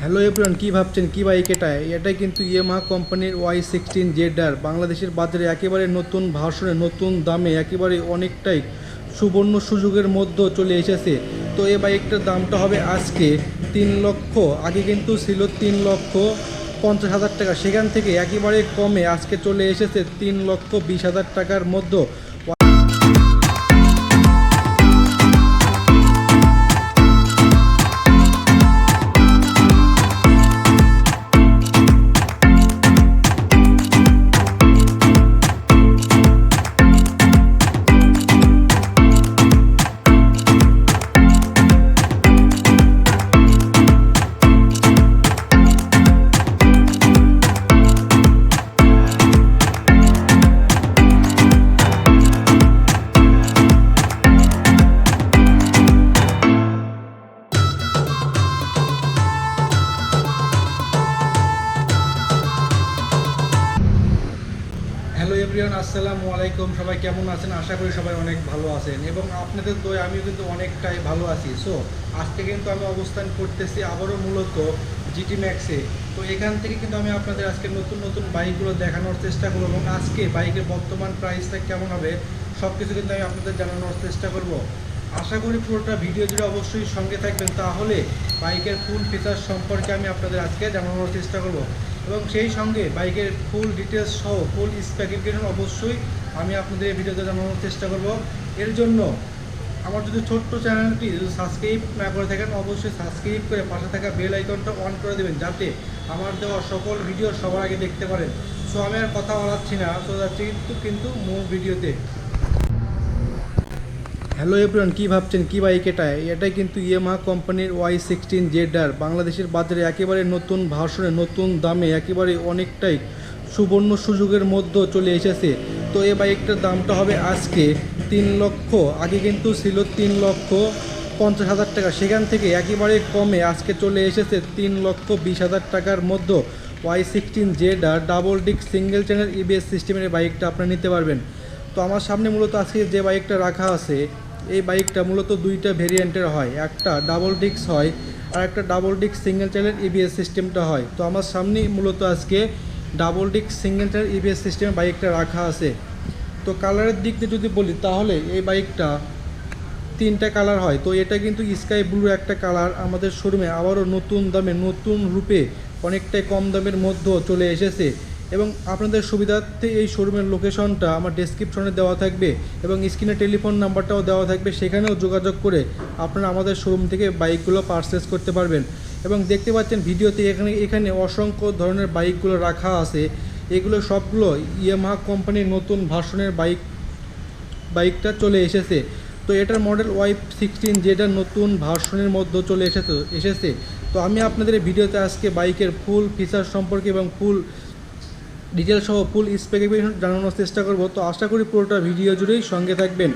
Hello everyone, কী ভাবছেন কী bike এটাই কিন্তু ইয়ামাহা কোম্পানির Y16ZR বাংলাদেশের বাজারে একেবারে নতুন ভার্সনে নতুন দামে একেবারে অনেকটাই সুবর্ণ সুযোগের মধ্যে চলে এসেছে। তো এই বাইকটার দামটা হবে আজকে 3 লক্ষ, আগে কিন্তু ছিল 3,50,000 টাকা, সেখান থেকে একেবারে কমে আজকে চলে এসেছে 3,20,000 টাকার মধ্যে। হ্যালো এভরিওয়ান, আসসালামু আলাইকুম। সবাই কেমন আছেন? আশা করি সবাই অনেক ভালো আছেন এবং আপনাদের দোয়া আমিও কিন্তু অনেকটাই ভালো আছি। সো আজকে কিন্তু আমি অবস্থান করতেছি আবারও মূলত জিটি ম্যাক্সে। তো এখান থেকে কিন্তু আমি আপনাদের আজকে নতুন নতুন বাইকগুলো দেখানোর চেষ্টা করবো এবং আজকে বাইকের বর্তমান প্রাইসটা কেমন হবে সব কিছু কিন্তু আমি আপনাদের জানানোর চেষ্টা করব। আশা করি পুরোটা ভিডিও জুড়ে অবশ্যই সঙ্গে থাকবেন, তাহলে বাইকের ফুল ফিচার সম্পর্কে আমি আপনাদের আজকে জানানোর চেষ্টা করব এবং সেই সঙ্গে বাইকের ফুল ডিটেলস সহ ফুল স্পেসিফিকেশন অবশ্যই আমি আপনাদের এই ভিডিওতে জানানোর চেষ্টা করব। এর জন্য আমার যদি ছোট্ট চ্যানেলটি যদি সাবস্ক্রাইব না করে থাকেন অবশ্যই সাবস্ক্রাইব করে পাশে থাকা বেল আইকনটা অন করে দেবেন, যাতে আমার দেওয়া সকল ভিডিও সবার আগে দেখতে পারেন। সো আমি আর কথা বলাচ্ছি না, তো যাচ্ছি কিন্তু মূল ভিডিওতে। হ্যালো এভরিওয়ান, কী ভাবছেন কী বাইক এটাই কিন্তু ইয়ামাহা কোম্পানির Y16ZR বাংলাদেশের বাজারে একেবারে নতুন ভার্সনে নতুন দামে একেবারে অনেকটাই সুবর্ণ সুযোগের মধ্যে চলে এসেছে। তো এই বাইকটার দামটা হবে আজকে 3 লক্ষ, আগে কিন্তু ছিল 3,50,000 টাকা, সেখান থেকে একেবারে কমে আজকে চলে এসেছে 3,20,000 টাকার মধ্যে। Y16ZR double disc single channel EBS সিস্টেমের বাইকটা আপনারা নিতে পারবেন। তো আমার সামনে মূলত আজকে যে বাইকটা রাখা আছে, এই বাইকটা মূলত দুইটা ভেরিয়েন্টের হয়, একটা ডাবল ডিস্ক হয় আর একটা double disc single channel EBS সিস্টেমটা হয়। তো আমার সামনেই মূলত আজকে double disc single channel EBS সিস্টেমের বাইকটা রাখা আছে। তো কালারের দিক দিয়ে যদি বলি তাহলে এই বাইকটা 3টা কালার হয়। তো এটা কিন্তু স্কাই ব্লু একটা কালার আমাদের শোরুমে আবারও নতুন দামে নতুন রূপে অনেকটাই কম দামের মধ্যেও চলে এসেছে এবং আপনাদের সুবিধার্থে এই শোরুমের লোকেশনটা আমার ডেসক্রিপশনে দেওয়া থাকবে এবং স্ক্রিনে টেলিফোন নাম্বারটাও দেওয়া থাকবে, সেখানেও যোগাযোগ করে আপনারা আমাদের শোরুম থেকে বাইকগুলো পারচেস করতে পারবেন। এবং দেখতে পাচ্ছেন ভিডিওতে এখানে অসংখ্য ধরনের বাইকগুলো রাখা আছে, এগুলো সবগুলো ইয়ামাহা কোম্পানির নতুন ভার্সনের বাইকটা চলে এসেছে। তো এটার মডেল Y16ZR নতুন ভার্সনের মধ্যে চলে এসেছে। তো আমি আপনাদের ভিডিওতে আজকে বাইকের ফুল ফিচার সম্পর্কে এবং ফুল ডিটেল সহ ফুল স্পেসিফিকেশন জানানোর চেষ্টা করব। তো আশা করি পুরোটা ভিডিও জুড়েই সঙ্গে থাকবেন।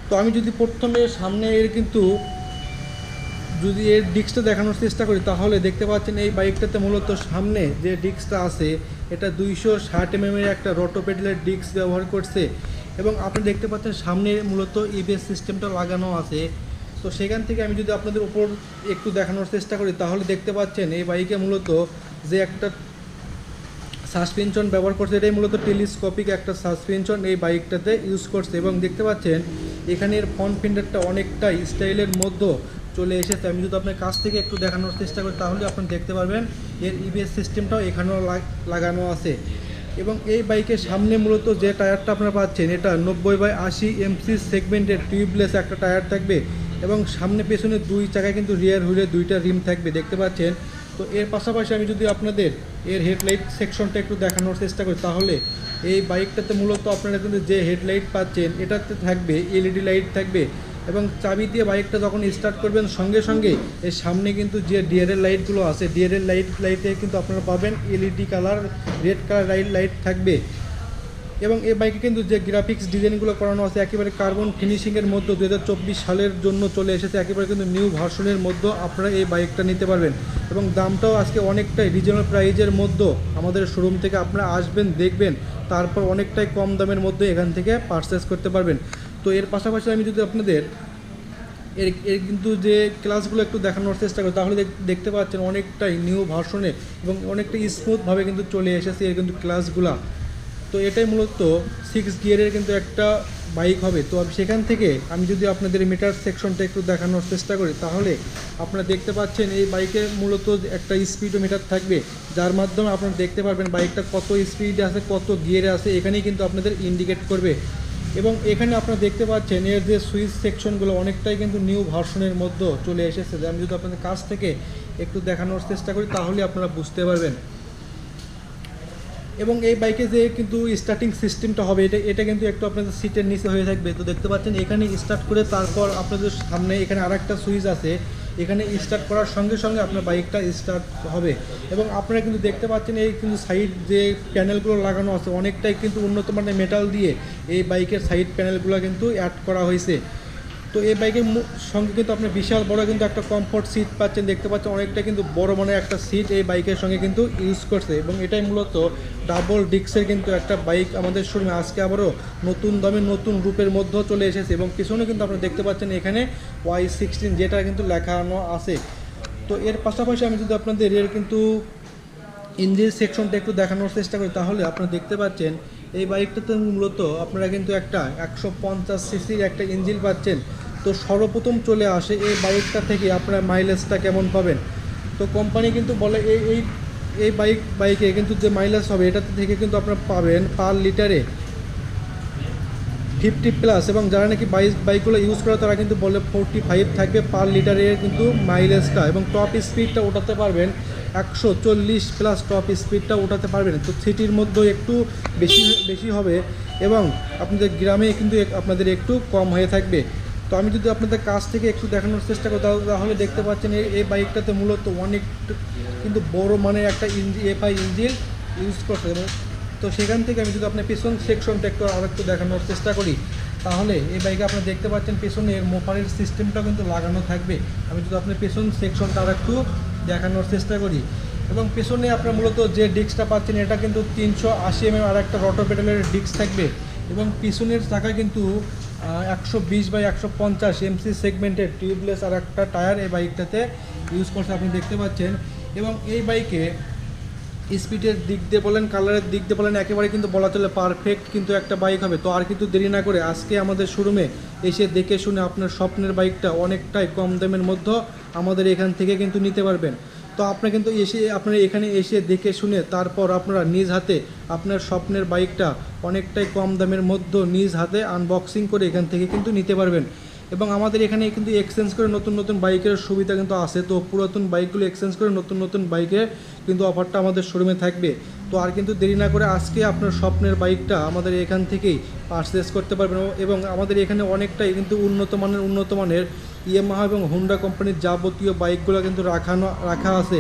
তো আমি যদি প্রথমে সামনে যদি এর ডিস্কটা দেখানোর চেষ্টা করি তাহলে দেখতে পাচ্ছেন এই বাইকটাতে মূলত সামনে যে ডিস্কটা আছে এটা 260 mm এর একটা রোটোপেডালের ডিস্ক ব্যবহার করছে এবং আপনি দেখতে পাচ্ছেন সামনে মূলত EBS সিস্টেমটা লাগানো আছে। তো সেখান থেকে আমি যদি আপনাদের উপর একটু দেখানোর চেষ্টা করি তাহলে দেখতে পাচ্ছেন এই বাইকে মূলত যে একটা সাসপেনশন ব্যবহার করছে, এটাই মূলত টেলিস্কোপিক একটা সাসপেনশন এই বাইকটাতে ইউজ করছে এবং দেখতে পাচ্ছেন এখানের ফ্রন্ট ফেন্ডারটা অনেকটাই স্টাইলের মধ্যে চলে এসেছে। আমি যদি আপনার কাছ থেকে একটু দেখানোর চেষ্টা করি তাহলে আপনি দেখতে পারবেন এর EBS সিস্টেমটাও এখানেও লাগানো আছে এবং এই বাইকের সামনে মূলত যে টায়ারটা আপনারা পাচ্ছেন এটা 90/80 MC সেগমেন্টের টিউবলেস একটা টায়ার থাকবে এবং সামনে পেছনে দুই চাকায় কিন্তু রিয়ার হুইলে দুইটা রিম থাকবে দেখতে পাচ্ছেন। তো এর পাশাপাশি আমি যদি আপনাদের এর হেডলাইট সেকশনটা একটু দেখানোর চেষ্টা করি তাহলে এই বাইকটাতে মূলত আপনারা কিন্তু যে হেডলাইট পাচ্ছেন এটাতে থাকবে LED লাইট থাকবে এবং চাবি দিয়ে বাইকটা যখন স্টার্ট করবেন সঙ্গে সঙ্গে এর সামনে কিন্তু যে ডিআরএল লাইটগুলো আছে ডিআরএল লাইটে কিন্তু আপনারা পাবেন LED colour red colour light থাকবে এবং এই বাইকে কিন্তু যে গ্রাফিক্স ডিজাইনগুলো করানো আছে একেবারে কার্বন ফিনিশিংয়ের মধ্যে 2024 সালের জন্য চলে এসেছে, একেবারে কিন্তু নিউ ভার্সনের মধ্যে আপনারা এই বাইকটা নিতে পারবেন এবং দামটাও আজকে অনেকটাই রিজনেবল প্রাইজের মধ্যে আমাদের শোরুম থেকে আপনারা আসবেন দেখবেন, তারপর অনেকটাই কম দামের মধ্যে এখান থেকে পারচেস করতে পারবেন। তো এর পাশাপাশি আমি যদি আপনাদের এর এর কিন্তু যে ক্লাসগুলো একটু দেখানোর চেষ্টা করি, তাহলে দেখতে পাচ্ছেন অনেকটাই নিউ ভার্সনে এবং অনেকটাই স্মুথভাবে কিন্তু চলে এসেছে এর কিন্তু ক্লাসগুলা। তো এটাই মূলত 6 গিয়ারের কিন্তু একটা বাইক হবে। তো সেখান থেকে আমি যদি আপনাদের মিটার সেকশনটা একটু দেখানোর চেষ্টা করি, তাহলে আপনারা দেখতে পাচ্ছেন এই বাইকের মূলত একটা স্পিডোমিটার থাকবে, যার মাধ্যমে আপনারা দেখতে পারবেন বাইকটা কত স্পিডে আছে, কত গিয়ারে আছে, এখানেই কিন্তু আপনাদের ইন্ডিকেট করবে। এবং এখানে আপনারা দেখতে পাচ্ছেন এর যে সুইচ সেকশনগুলো অনেকটাই কিন্তু নিউ ভার্সনের মধ্যে চলে এসেছে। আমি যদি আপনাদের কাছ থেকে একটু দেখানোর চেষ্টা করি, তাহলে আপনারা বুঝতে পারবেন। এবং এই বাইকে যে কিন্তু স্টার্টিং সিস্টেমটা হবে, এটা কিন্তু একটু আপনাদের সিটের নিচে হয়ে থাকবে। তো দেখতে পাচ্ছেন এখানে স্টার্ট করে তারপর আপনাদের সামনে এখানে আরেকটা সুইচ আছে, এখানে স্টার্ট করার সঙ্গে সঙ্গে আপনার বাইকটা স্টার্ট হবে। এবং আপনারা কিন্তু দেখতে পাচ্ছেন এই কিন্তু সাইড যে প্যানেলগুলো লাগানো আছে অনেকটাই কিন্তু উন্নত মানের মেটাল দিয়ে এই বাইকের সাইড প্যানেলগুলো কিন্তু অ্যাড করা হয়েছে। তো এই বাইকের সঙ্গে কিন্তু আপনি বিশাল বড় কিন্তু একটা কমফোর্ট সিট পাচ্ছেন, দেখতে পাচ্ছেন অনেকটা কিন্তু বড় মানের একটা সিট এই বাইকের সঙ্গে কিন্তু ইউজ করছে। এবং এটাই মূলত ডাবল ডিস্কের কিন্তু একটা বাইক আমাদের শোরুমে আজকে আবারও নতুন দামে নতুন রূপের মধ্যেও চলে এসেছে। এবং পিছনে কিন্তু আপনারা দেখতে পাচ্ছেন এখানে Y16 যেটা কিন্তু লেখানো আছে। তো এর পাশাপাশি আমি যদি আপনাদের এর কিন্তু ইঞ্জিন সেকশনটা একটু দেখানোর চেষ্টা করি, তাহলে আপনারা দেখতে পাচ্ছেন এই বাইকটাতে মূলত আপনারা কিন্তু একটা 150 সিসির একটা ইঞ্জিন পাচ্ছেন। তো সর্বপ্রথম চলে আসে এই বাইকটা থেকে আপনারা মাইলেজটা কেমন পাবেন। তো কোম্পানি কিন্তু বলে এই বাইকে কিন্তু যে মাইলেজ হবে এটা থেকে কিন্তু আপনারা পাবেন পার লিটারে 50+। এবং যারা নাকি বাইকগুলো ইউজ করে তারা কিন্তু বলে 45 থাকবে পার লিটারের কিন্তু মাইলেজটা। এবং টপ স্পিডটা ওঠাতে পারবেন 140+ টপ স্পিডটা ওঠাতে পারবেন। তো সিটির মধ্যে একটু বেশি হবে এবং আপনাদের গ্রামে কিন্তু আপনাদের একটু কম হয়ে থাকবে। তো আমি যদি আপনাদের কাছ থেকে একটু দেখানোর চেষ্টা করি, তাহলে দেখতে পাচ্ছেন এই বাইকটাতে মূলত অনেক কিন্তু বড় মানের একটা FI ইঞ্জিন ইউজ করছে। তো সেখান থেকে আমি যদি আপনার পেছন সেকশনটা একটু দেখানোর চেষ্টা করি, তাহলে এই বাইকে আপনারা দেখতে পাচ্ছেন পেছনে এর মোফারের সিস্টেমটা কিন্তু লাগানো থাকবে। আমি যদি আপনার পেছন সেকশনটা একটু দেখানোর চেষ্টা করি, এবং পেছনে আপনার মূলত যে ডিস্কটা পাচ্ছেন এটা কিন্তু 380 mm আর একটা রটো পেডালের ডিস্ক থাকবে। এবং পিছনের চাকা কিন্তু 120/150 MC সেগমেন্টের টিউবলেস আর একটা টায়ার এই বাইকটাতে ইউজ করছে আপনি দেখতে পাচ্ছেন। এবং এই বাইকে স্পিডের দিক দিয়ে বলেন, কালারের দিক দিয়ে বলেন, একেবারে কিন্তু বলা চলে পারফেক্ট কিন্তু একটা বাইক হবে। তো আর কিন্তু দেরি না করে আজকে আমাদের শোরুমে এসে দেখে শুনে আপনার স্বপ্নের বাইকটা অনেকটাই কম দামের মধ্যে আমাদের এখান থেকে কিন্তু নিতে পারবেন। তো আপনারা কিন্তু আপনারা এখানে এসে দেখে শুনে তারপর আপনারা নিজ হাতে আপনার স্বপ্নের বাইকটা অনেকটাই কম দামের মধ্যে নিজ হাতে আনবক্সিং করে এখান থেকে কিন্তু নিতে পারবেন। এবং আমাদের এখানে কিন্তু এক্সচেঞ্জ করে নতুন নতুন বাইকের সুবিধা কিন্তু আছে। তো পুরাতন বাইকগুলো এক্সচেঞ্জ করে নতুন নতুন বাইকে কিন্তু অফারটা আমাদের শোরুমে থাকবে। তো আর কিন্তু দেরি না করে আজকে আপনার স্বপ্নের বাইকটা আমাদের এখান থেকেই পারচেস করতে পারবেন। এবং আমাদের এখানে অনেকটাই কিন্তু উন্নত মানের ইয়ামাহা এবং হোন্ডা কোম্পানির যাবতীয় বাইকগুলো কিন্তু রাখা আছে।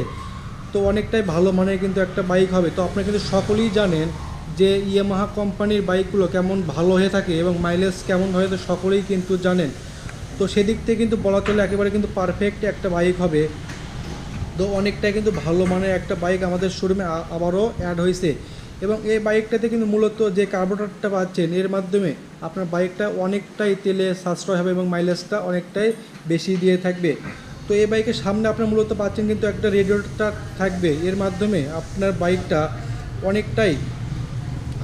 তো অনেকটাই ভালো মানের কিন্তু একটা বাইক হবে। তো আপনারা কিন্তু সকলেই জানেন যে ইয়ামাহা কোম্পানির বাইকগুলো কেমন ভালো হয়ে থাকে এবং মাইলেজ কেমন হয়, তো সকলেই কিন্তু জানেন। তো সেদিক থেকে কিন্তু বলা চলে একেবারে কিন্তু পারফেক্ট একটা বাইক হবে। তো অনেকটাই কিন্তু ভালো মানের একটা বাইক আমাদের শোরুমে আবারও অ্যাড হয়েছে। এবং এই বাইকটাতে কিন্তু মূলত যে কার্বোরেটরটা পাচ্ছেন এর মাধ্যমে আপনার বাইকটা অনেকটাই তেলে সাশ্রয় হবে এবং মাইলেজটা অনেকটাই বেশি দিয়ে থাকবে। তো এই বাইকের সামনে আপনার মূলত পাচ্ছেন কিন্তু একটা রেডিয়েটর থাকবে, এর মাধ্যমে আপনার বাইকটা অনেকটাই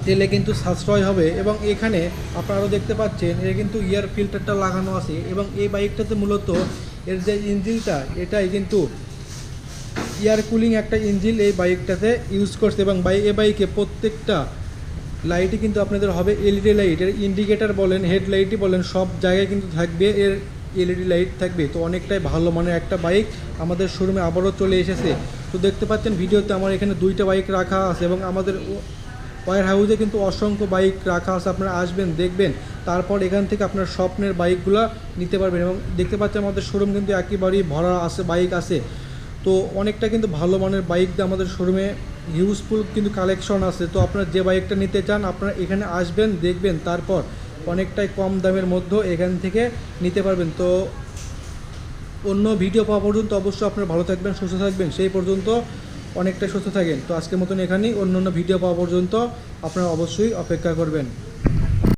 তেলে কিন্তু সাশ্রয় হবে। এবং এখানে আপনারাও দেখতে পাচ্ছেন এর কিন্তু এয়ার ফিল্টারটা লাগানো আছে। এবং এই বাইকটাতে মূলত এর যে ইঞ্জিনটা এটাই কিন্তু এয়ার কুলিং একটা ইঞ্জিন এই বাইকটাতে ইউজ করছে। এবং এই বাইকে প্রত্যেকটা লাইটই কিন্তু আপনাদের হবে LED লাইট, এর ইন্ডিকেটার বলেন, হেডলাইটই বলেন, সব জায়গায় কিন্তু থাকবে এর LED লাইট থাকবে। তো অনেকটাই ভালো মানের একটা বাইক আমাদের শোরুমে আবারও চলে এসেছে। তো দেখতে পাচ্ছেন ভিডিওতে আমার এখানে 2টা বাইক রাখা আছে এবং আমাদের ওয়্যার হাউসে কিন্তু অসংখ্য বাইক রাখা আছে। আপনারা আসবেন, দেখবেন, তারপর এখান থেকে আপনার স্বপ্নের বাইকগুলো নিতে পারবেন। এবং দেখতে পাচ্ছেন আমাদের শোরুম কিন্তু একেবারেই ভরা আছে, বাইক আছে। তো অনেকটা কিন্তু ভালো মানের বাইক আমাদের শোরুমে ইউজফুল কিন্তু কালেকশন আছে। তো আপনারা যে বাইকটা নিতে চান আপনারা এখানে আসবেন, দেখবেন, তারপর অনেকটাই কম দামের মধ্যে এখান থেকে নিতে পারবেন। তো অন্য ভিডিও পাওয়া পর্যন্ত অবশ্যই আপনারা ভালো থাকবেন, সুস্থ থাকবেন, সেই পর্যন্ত অনেকটাই সুস্থ থাকেন। তো আজকের মতন এখানেই, অন্য ভিডিও পাওয়া পর্যন্ত আপনারা অবশ্যই অপেক্ষা করবেন।